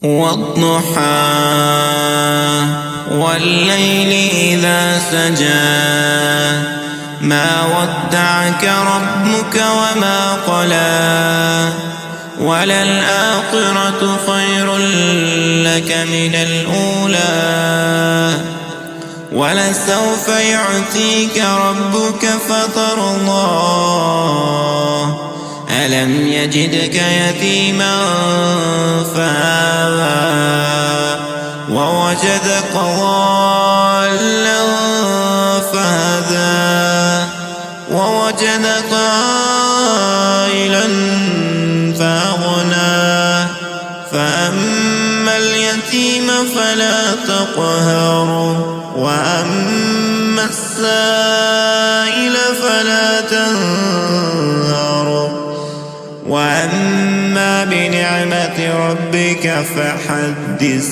والضحى والليل إذا سجى ما ودعك ربك وما قلى وللآخرة خير لك من الأولى ولسوف يعطيك ربك فترضى ألم يجدك يتيما فآوى ووجدك ضالا فهدى ووجدك عائلا فأغنى فأما اليتيم فلا تقهر وأما السائل فلا تنهر وأما بنعمة ربك فحدث.